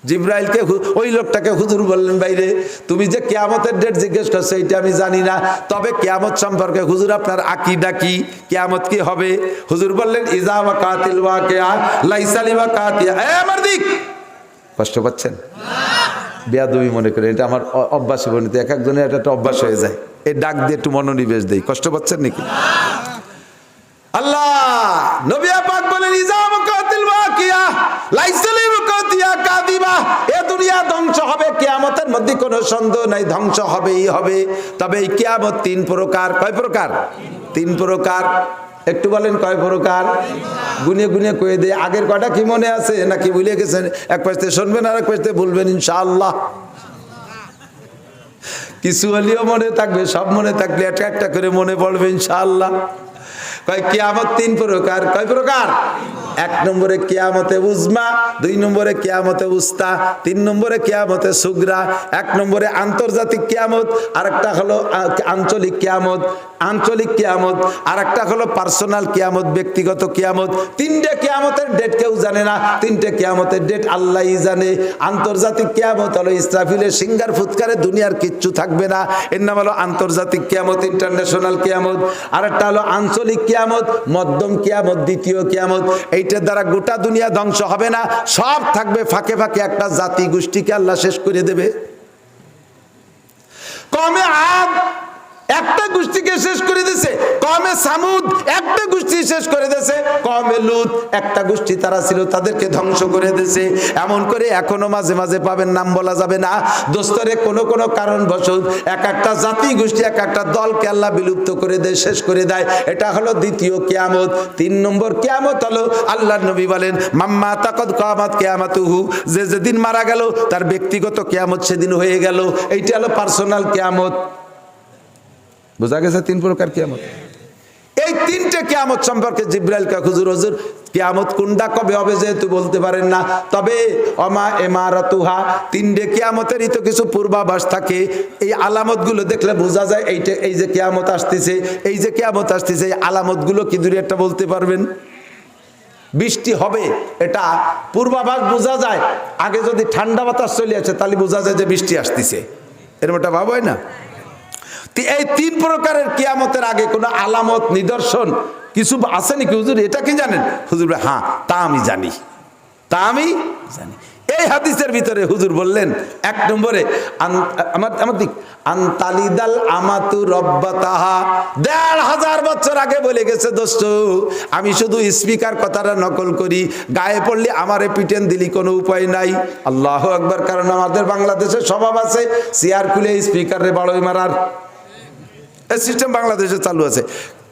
জিবরাইলকে ওই লোকটাকে হুজুর বললেন, বাইরে তুমি যে কিয়ামতের ডেট জিজ্ঞেস করছো এটা আমি জানি না, তবে কিয়ামত সম্পর্কে হুজুর আপনার আকীদা কি, কিয়ামত কি হবে? হুজুর বললেন ইজা ওয়াকাতিল ওয়াকিয়া লাইসা লিওয়াকাতিয়া। আমার দিক কষ্ট পাচ্ছেন? বেয়াদবি মনে করে, এটা আমার অভ্যাসে বর্ণিত, এক একজনের এটা একটা অভ্যাস হয়ে যায়, এই ডাক দিয়ে একটু মনোনিবেশ দেই। কষ্ট পাচ্ছেন নাকি? আল্লাহ নবী পাক বলেন ইজা ওয়াকাতিল ওয়াকিয়া লাইসা লিওয়াকাতিয়া কাযিবা, এ দুনিয়া ধ্বংস হবে, কিয়ামতের মধ্যে কোনো সন্দেহ নাই, ধ্বংস হবেই হবে। তবে এই কিয়ামত 3 প্রকার। কয় প্রকার? 3 প্রকার। একটু বলেন কয় প্রকার? গুনে গুনে কয়ে দে। আগের কয়টা কি মনে আছে নাকি ভুলে গেছেন? এক পাশে শুনবেন আর এক পাশে বলবেন ইনশাআল্লাহ। কিছু হলেও মনে থাকবে, সব মনে থাকলে একটা একটা করে মনে পড়বে ইনশাআল্লাহ। কয় কিয়ামত 3 প্রকার। কয় প্রকার? 1 নম্বরে কিয়ামতে উজমা, 2 নম্বরে কিয়ামতে উস্তা, 3 নম্বরে কিয়ামতে সুগরা। 1 নম্বরে আন্তর্জাতিক কিয়ামত, আরেকটা হলো আঞ্চলিক কিয়ামত, আঞ্চলিক কিয়ামত, আরেকটা হলো পার্সোনাল কিয়ামত, ব্যক্তিগত কিয়ামত। 3টে কিয়ামতের ডেট কেউ জানে না, 3টে কিয়ামতের ডেট আল্লাহই জানে। আন্তর্জাতিক কিয়ামত হলো ইসরাফিলের সিঙ্গার ফুৎকারে দুনিয়ার কিচ্ছু থাকবে না, এর নাম হলো আন্তর্জাতিক কিয়ামত, ইন্টারন্যাশনাল কিয়ামত। আরেকটা হলো আঞ্চলিক কিয়ামত, মধ্যম কিয়ামত, দ্বিতীয় কিয়ামত। এইটার দ্বারা গোটা দুনিয়া ধ্বংস হবে না, সব থাকবে ফাঁকে ফাঁকে, একটা জাতি গোষ্ঠীকে আল্লাহ শেষ করে দেবে। কমে আদ একটা গোষ্ঠীকে শেষ করে দিয়েছে। কওমে সামুদ একটা গোষ্ঠী শেষ করে দিয়েছে। কওমে লুত একটা গোষ্ঠী তারা ছিল, তাদেরকে ধ্বংস করে দিয়েছে। এমন করে এখনো মাঝে মাঝে পাবেন, নাম বলা যাবে না দোস্তরে, কোন কোন কারণবশত এক একটা জাতি গোষ্ঠী এক একটা দলকে আল্লাহ বিলুপ্ত করে দেয়, শেষ করে দেয়। এটা হলো দ্বিতীয় কিয়ামত। 3 নম্বর কিয়ামত হলো আল্লাহর নবী বলেন মাম্মা তাকাদ কিয়ামত কিয়ামাতুহু, যে যেদিন মারা গেল তার ব্যক্তিগত কিয়ামত সেদিন হয়ে গেল। এইটা হলো পার্সোনাল কিয়ামত। বোঝা গেছে 3 প্রকার কিয়ামত। এই 3টে কিয়ামত সম্পর্কে জিবরাইলকে হুজুর কিয়ামত কোনটা কবে হবে যেহেতু বলতে পারেন না, তবে অমা ইমারাতুহা 3টে কিয়ামতেরই তো কিছু পূর্বাভাস থাকে। এই আলামতগুলো দেখলে বোঝা যায় এইটা, এই যে কিয়ামত আসতেছে, এই যে কিয়ামত আসতেছে, এই আলামতগুলো কি দূরে একটা বলতে পারবেন? বৃষ্টি হবে এটা পূর্বাভাস বোঝা যায়। আগে যদি ঠান্ডা বাতাস চলে আসে তাহলে বোঝা যায় যে বৃষ্টি আসতেছে, এরকম একটা ভাব হয় না? এই 3 প্রকারের কিয়ামতের আগে কোনো আলামত নিদর্শন কিছু আছে নাকি হুজুর? এটা কি জানেন? হুজুর হ্যাঁ, তা আমি জানি, তা আমি জানি। এই হাদিসের ভিতরে হুজুর বললেন 1 নম্বরে আমার দিক আনতালিদাল আমাতু রব্বাতাহা। 1500 বছর আগে বলে গেছে দোস্ত, আমি শুধু স্পিকার কথাটা নকল করি, গায়ে পড়লে আমারে পিটেন দিলি কোনো উপায় নাই। আল্লাহু আকবার। কারণ আমাদের বাংলাদেশের স্বভাব আছে চেয়ার খুলে স্পিকারে বাড়ই মারার, এই সিস্টেম বাংলাদেশে চালু আছে।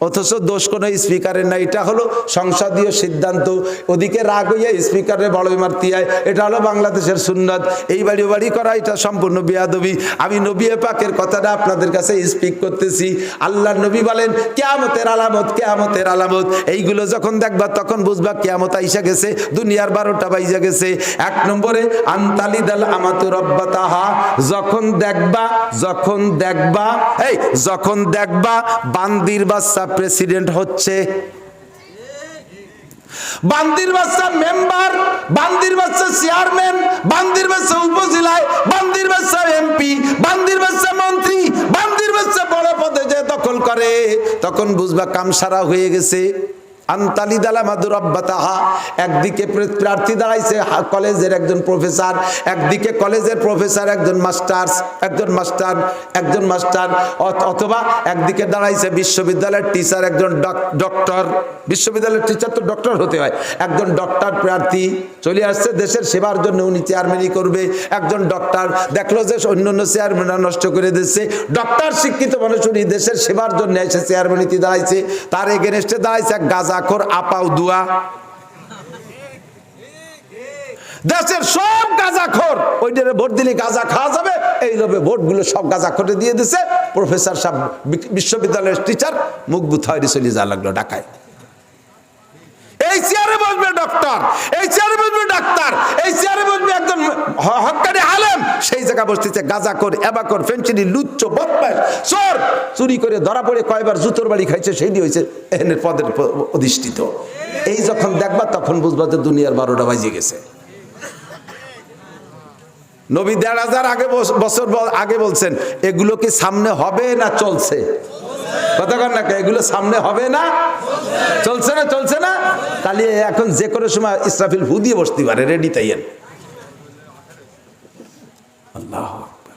অথচ দোষ কোনো স্পিকারের না, এটা হলো সংসদীয় সিদ্ধান্ত। ওদিকে রাগ হইয়া স্পিকারে বড়ই মারতে হয়, এটা হলো বাংলাদেশের সুন্নাত। এই বাড়ি বাড়ি করা এটা সম্পূর্ণ বেয়াদবি। আমি নবী পাকের কথাটা আপনাদের কাছে স্পিক করতেছি। আল্লাহর নবী বলেন কিয়ামতের আলামত, কিয়ামতের আলামত, এইগুলো যখন দেখবা তখন বুঝবা কিয়ামত আইসা গেছে, দুনিয়ার 12টা বাজে গেছে। 1 নম্বরে আনতালিদাল আমাতু রব্বাতাহা, যখন দেখবা বান্দির বাচ্চা প্রেসিডেন্ট হচ্ছে, বান্দির বাচ্চা মেম্বার, বান্দির বাচ্চা চেয়ারম্যান, বান্দির বাচ্চা উপজেলায়, বান্দির বাচ্চা এমপি, বান্দির বাচ্চা মন্ত্রী, বান্দির বাচ্চা বড় পদে যে দখল করে, তখন বুঝবা কাম সারা হয়ে গেছে। আনতালিদাল আমাতু রব্বাতাহা, একদিকে প্রার্থী দাঁড়াইছে কলেজের একজন প্রফেসর, একদিকে কলেজের প্রফেসর একজন মাস্টার, অথবা একদিকে দাঁড়াইছে বিশ্ববিদ্যালয়ের টিচার একজন ডক্টর। বিশ্ববিদ্যালয়ের টিচার তো ডক্টর হতে হয়। একজন ডক্টর প্রার্থী চলে আসছে দেশের সেবার জন্য, উনি চেয়ারম্যানই করবে। একজন ডক্টর দেখলো যে অন্যান্য চেয়ারম্যানরা নষ্ট করে দিচ্ছে, ডক্টর শিক্ষিত মানুষ, উনি দেশের সেবার জন্য এসে চেয়ারম্যানিতে দাঁড়াইছে। তার এগেনস্টে দাঁড়াইছে এক গাজাখোর আপাও দুয়া। দেশের সব গাজাখোর, ওইটারে ভোট দিলে গাজা খাওয়া যাবে, এই লোভে ভোটগুলো সব গাজাখোরে দিয়ে দিছে। প্রফেসর সাহেব বিশ্ববিদ্যালয়ের টিচার মুখ বুথাইরে চলে যা লাগলো ঢাকায়। এই চেয়ারে বসবে ডক্টর, এই চেয়ারে বসবে ডাক্তার, এই চেয়ারে বসবে একজন হক্কানি আলেম, সেই জায়গা বসতেছে গাজাখোর, এবাখোর, ফেঞ্চিনি, লুচ্চ, বদমাশ, চোর। চুরি করে ধরা পড়ে কয়বার জুতোর বাড়ি খাইছে, সেই দিয়ে হয়েছে এহেনের পদের অধিষ্ঠিত। এই যখন দেখবা তখন বুঝবা যে দুনিয়ার 12টা বাজে গেছে। নবী 1500 বছর আগে বলছেন এগুলো কি সামনে হবে না চলছে? কথা কন না, এগুলো সামনে হবে না চলছে না? চলছে না? তাহলে এখন যে কোনো সময় ইসরাফিল ফু দিয়ে বসতে পারে, রেডি তাইয়েন। আল্লাহু আকবার।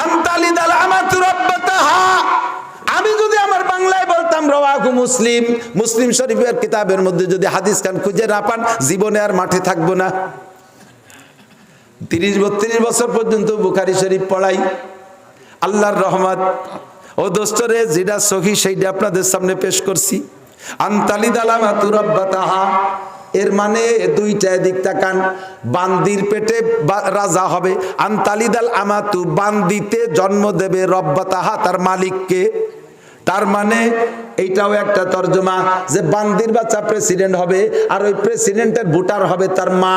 আনতালিদাল আমাতু রব্বাতাহা, আমি যদি আমার বাংলায় বলতাম রাওয়াহু মুসলিম, মুসলিম শরীফের কিতাবের মধ্যে যদি হাদিস খান খুঁজে না পান, জীবনে আর মাঠে থাকবো না। 30-32 বছর পর্যন্ত বুখারী শরীফ পড়াই, আল্লাহর রহমত। ও দোস্তরে যেটা সহি সেইটা আপনাদের সামনে পেশ করছি। আনতালিদাল আমাতু রব্বাতাহা, এর মানে 2টা দিক তাকান। বান্দির পেটে রাজা হবে, আনতালিদাল আমাতু, বান্দিতে জন্ম দেবে রব্বাতাহা, তার মালিককে। তার মানে এইটাও একটা তর্জমা যে বান্দির বাচ্চা প্রেসিডেন্ট হবে, আর ওই প্রেসিডেন্টের ভোটার হবে তার মা,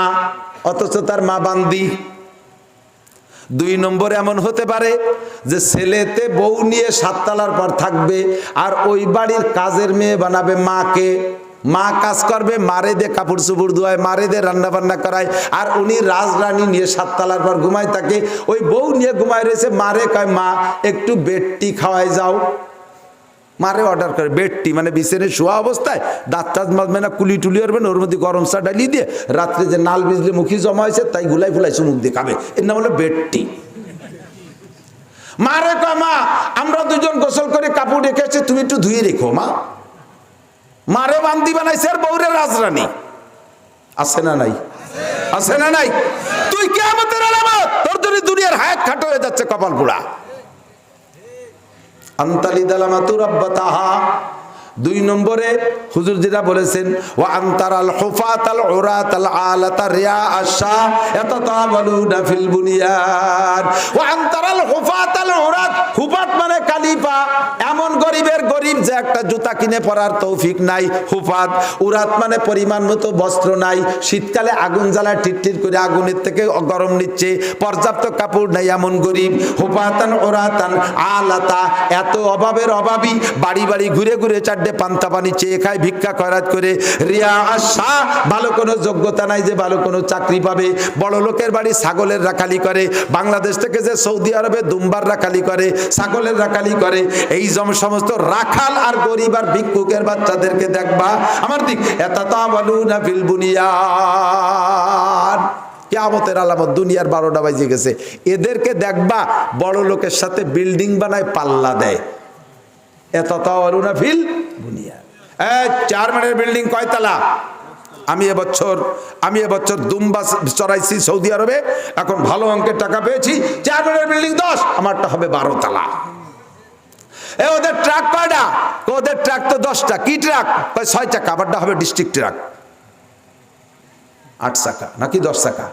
অথচ তার মা বান্দি। 2 নম্বরে এমন হতে পারে যে ছেলেতে বউ নিয়ে 7 তলার পর থাকবে, আর ওই বাড়ির কাজের মেয়ে বানাবে মাকে। মা কাজ করবে, মারে দিয়ে কাপড় চুপড় ধোয়ায়, মারে দিয়ে রান্না বান্না করায়, আর উনি রাজরানী নিয়ে 7 তলার পর ঘুমায় থাকে। ওই বউ নিয়ে ঘুমায় রয়েছে, মারে কয় মা একটু বেডটি খাওয়াই যাও। মারে অর্ডার করে বেডটি, মানে বিছানে শোয়া অবস্থায় দাঁত টাত মাজবে না, কুলি টুলি করবেন, ওর মধ্যে গরম চা ডালিয়ে দিয়ে রাত্রে যে নাল বিজলি মুখী জমা হয়েছে তাই গুলাই ফুলাই চুমুক দিয়ে খাবে, এর নাম হলো বেডটি। মারে কয় মা আমরা দুজন গোসল করে কাপড় রেখেছি, তুমি একটু ধুয়ে রেখো মা। মারে বান্দি বানাইছে আর বউরে রাজরানী। আছে না নাই? আছে না নাই? তুই কিয়ামতের আলামত, তোর জন্য দুনিয়ার হায়াত খাটো হয়ে যাচ্ছে, কপাল পোড়া। আনতালি দালামাতু রাব্বাতাহা। 2 নম্বরে হুজুর যেটা বলেছেন, ওয়া আনতারাল হুফাতাল উরাতাল আলাতা রিয়া আশা ইয়াতাতাওয়ালুনা ফিল বুনিয়ান। ওয়া আনতারাল হুফাতাল উরাত, হুফাত মানে কালিপা, এমন গরিবের গরিব যে একটা জুতা কিনে পরার তৌফিক নাই। হুফাত উরাত মানে পরিমাণ মতো বস্ত্র নাই, শীতকালে আগুন জ্বালায় টিটটির করে আগুনের থেকে গরম নিচ্ছে, পর্যাপ্ত কাপড় নাই, এমন গরিব। হুফাতান উরাতান আলাতা, এত অভাবের অভাবী, বাড়ি বাড়ি ঘুরে ঘুরে পান্তা পানি চেয়ে খায়, ভিক্ষা খয়রাত করে। রিয়া আশা, ভালো কোনো যোগ্যতা নাই যে ভালো কোনো চাকরি পাবে, বড় লোকের বাড়ি ছাগলের রাখালি করে, বাংলাদেশ থেকে যে সৌদি আরবে দুম্বার রাখালি করে, ছাগলের রাখালি করে, এই সমস্ত রাখাল আর গরিব আর ভিক্ষুকের বাচ্চাদেরকে দেখবা আমার দিক, ইয়াতাতাওয়ালুনা ফিল বুনিয়ান। কিয়ামতের আলামত, দুনিয়ার 12টা বাজে গেছে, এদেরকে দেখবা বড় লোকের সাথে বিল্ডিং বানায়, পাল্লা দেয়। ইয়াতাতাওয়ালুনা ফিল বুনিয়ান। 4 মানের বিল্ডিং কয়তলা? আমি এবছর দুম্বা চড়াইছি সৌদি আরবে, এখন ভালো অঙ্কের টাকা পেয়েছি, 4 মানের বিল্ডিং 10, আমারটা হবে 12 তলা। ওদের ট্রাক কয়টা? ওদের ট্রাক তো 10টা। কি ট্রাক? 6 চাকা, আমারটা হবে ডিস্ট্রিক্ট ট্রাক। 8 চাকা নাকি 10 চাকা?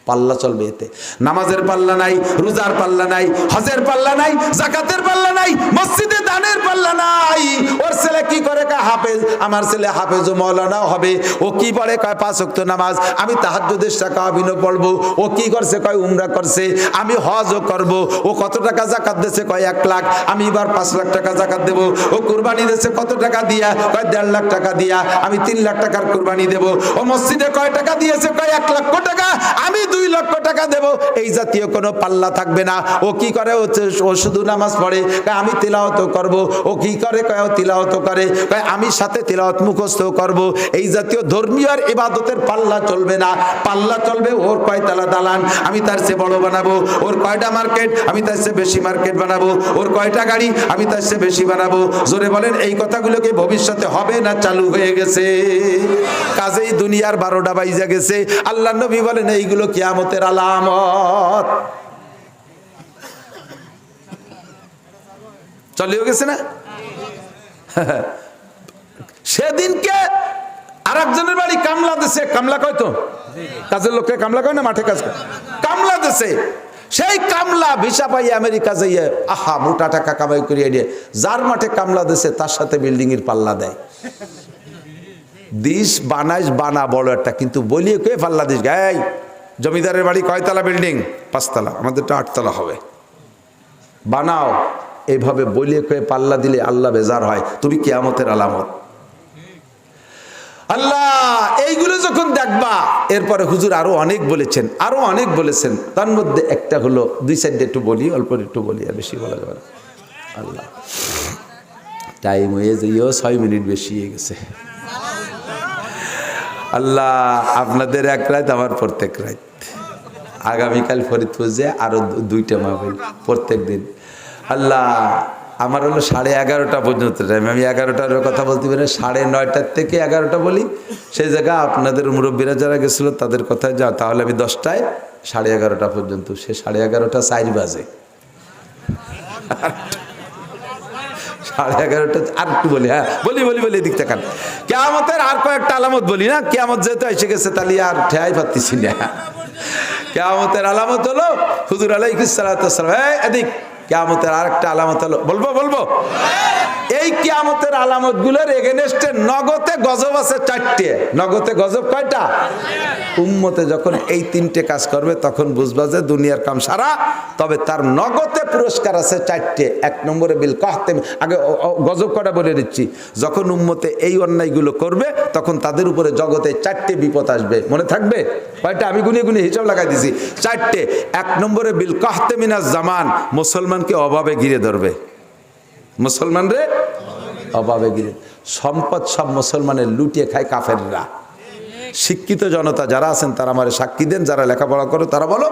পাল্লা চলবে এতে। নামাজের পাল্লা নাই, রোজার পাল্লা নাই, হজের পাল্লা নাই, যাকাতের পাল্লা নাই, মসজিদে দানের পাল্লা নাই। ওর ছেলে কি করে? কয় হাফেজ। আমার ছেলে হাফেজ ও মাওলানাও হবে। ও কি পড়ে? কয় 5 ওয়াক্ত নামাজ। আমি তাহাজ্জুদের তাকাবিনও পড়বো। ও কি করছে? কয় উমরা করছে। আমি হজও করব। ও কত টাকা যাকাত দিয়েছে? কয় 1 লাখ। আমি এবার 5 লাখ টাকা যাকাত দেব। ও কুরবানি দিয়েছে কত টাকা দিয়া? কয় 1.5 লাখ টাকা দিয়া। আমি 3 লাখ টাকার কুরবানি দেব। ও মসজিদে কয় টাকা দিয়েছে? কয় 1 লক্ষ টাকা। আমি 2 লক্ষ টাকা দেব। এই জাতীয় কোনো পাল্লা থাকবে না। ও কি করে? ও শুধু নামাজ পড়ে। আমি তিলাওয়াত করব। ও কি করে? কয় তিলাওয়াত করে। কয় আমি সাথে তিলাওয়াত মুখস্থ করব। এই জাতীয় ধর্মীয় আর ইবাদতের পাল্লা চলবে না। পাল্লা চলবে ওর কয়তলা দালান, আমি তার চেয়ে বড় বানাবো। ওর কয়টা মার্কেট, আমি তার চেয়ে বেশি মার্কেট বানাবো। ওর কয়টা গাড়ি, আমি তার চেয়ে বেশি বানাবো। জোরে বলেন, এই কথাগুলো কি ভবিষ্যতে হবে না চালু হয়ে গেছে? কাজেই দুনিয়ার 12টা বাজে গেছে। আল্লাহ নবী বলেন এইগুলো কিয়ামতের আলামত। চলেও গেছে না? সেদিনকে আরেকজনের বাড়ি কামলা দেশে, কামলা কয় তো কাজের লোককে কামলা কয় না, মাঠে কাজ করে, কামলা দেশে। সেই কামলা ভিসা পাই আমেরিকা যাইয়ে আহা মোটা টাকা কামাই করিয়ে দিয়ে যার মাঠে কামলা দেশে তার সাথে বিল্ডিং এর পাল্লা দেয়। দিস বানাইস বানা বড় একটা, কিন্তু বলিয়ে কে পাল্লা দিস? গাই জমিদারের বাড়ি কয়তলা বিল্ডিং? 5 তলা, আমাদেরটা 8 তলা হবে, বানাও। এইভাবে বলিয়ে কে পাল্লা দিলে আল্লাহ বেজার হয়। তুমি কিয়ামতের আলামত। আল্লাহ এইগুলো যখন দেখবা, এরপরে হুজুর আরো অনেক বলেছেন, আরো অনেক বলেছেন। তার মধ্যে একটা হলো, 2-4টা একটু বলি, অল্প একটু বলি, আর বেশি বলা যাবে না। আল্লাহ টাইম হয়ে যাইও 6 মিনিট বেশি হয়ে গেছে। আল্লাহ আপনাদের 1 রাত, আমার প্রত্যেক রাত। আগামীকাল ফরিদপুর যে আরো 2টা মাহফিল প্রত্যেক দিন। আল্লাহ আমার হলো 11:30 পর্যন্ত টাইম। আমি 11টার কথা বলতে পারি, 9:30 থেকে 11টা বলি। সেই জায়গা আপনাদের মুরব্বীরা যারা গেছিল তাদের কথায় যাও, তাহলে আমি 10টায় 11:30 পর্যন্ত। সে 11:30 4 বাজে, 11:30 আর একটু বলি। হ্যাঁ বলি এদিক থেকে। কিয়ামতের আর কয়েকটা আলামত বলি না, কিয়ামত যেহেতু এসে গেছে তাহলে আর ঠেয়াই পাচ্ছি না। কিয়ামতের আলামত হলো হুজুর আলাইহিস সালাতু ওয়াস সালাম, এদিক কিয়ামতের আরেকটা আলামত হলো, বলবো এই কিয়ামতের আলামত গুলোর এগেনস্টে নগদে গজব আছে 4টে। নগদে গজব কয়টা? উম্মতে যখন এই 3টে কাজ করবে তখন বুঝবা যে দুনিয়ার কাম সারা। তবে তার নগদে পুরস্কার আছে 4টে। 1 নম্বরে বিল কাহতেম। আগে গজব কটা বলে দিচ্ছি। যখন উম্মতে এই অন্যায়গুলো করবে তখন তাদের উপরে জগতে 4টে বিপদ আসবে। মনে থাকবে কয়টা? আমি গুনে হিসাব লাগাই দিছি, 4টে। 1 নম্বরে বিল কাহতেমিনাজ জামান, মুসলমানকে অভাবে ঘিরে ধরবে। মুসলমান রে অভাবে ঘিরে, সম্পদ সব মুসলমানের লুটিয়ে খায় কাফেররা। শিক্ষিত জনতা যারা আছেন তারা আমার সাক্ষী দেন, যারা লেখাপড়া করো তারা বলো,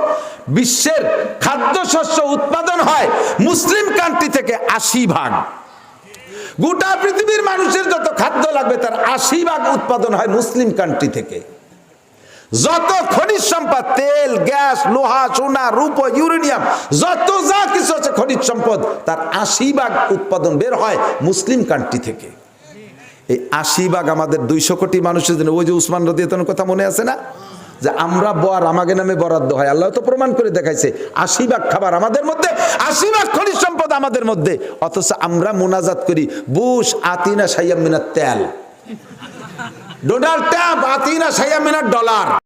বিশ্বের খাদ্যশস্য উৎপাদন হয় মুসলিম কান্ট্রি থেকে 80%। গোটা পৃথিবীর মানুষের যত খাদ্য লাগবে তার 80% উৎপাদন হয় মুসলিম কান্ট্রি থেকে। যত খনিজ সম্পদ, তেল, গ্যাস, লোহা, সোনা, রূপো, ইউরেনিয়াম, যত যা কিছু আছে খনিজ সম্পদ, তার 80% উৎপাদন বের হয় মুসলিম কান্ট্রি থেকে। এই 80% আমাদের 200 কোটি মানুষের জন্য। ওই যে উসমান রাদিয়াল্লাহু কথা মনে আছে না, যে আমরা বর আমাদের নামে বরাদ্দ হয়, আল্লাহ তো প্রমাণ করে দেখাইছে 80% খাবার আমাদের মধ্যে, 80% খনিজ সম্পদ আমাদের মধ্যে, অথচ আমরা মুনাজাত করি বুশ আতিনা শাইয়াম মিনাত তেল, ডোনাল্ড ট্রাম্প আতিনা শাইয়াম মিনাত ডলার।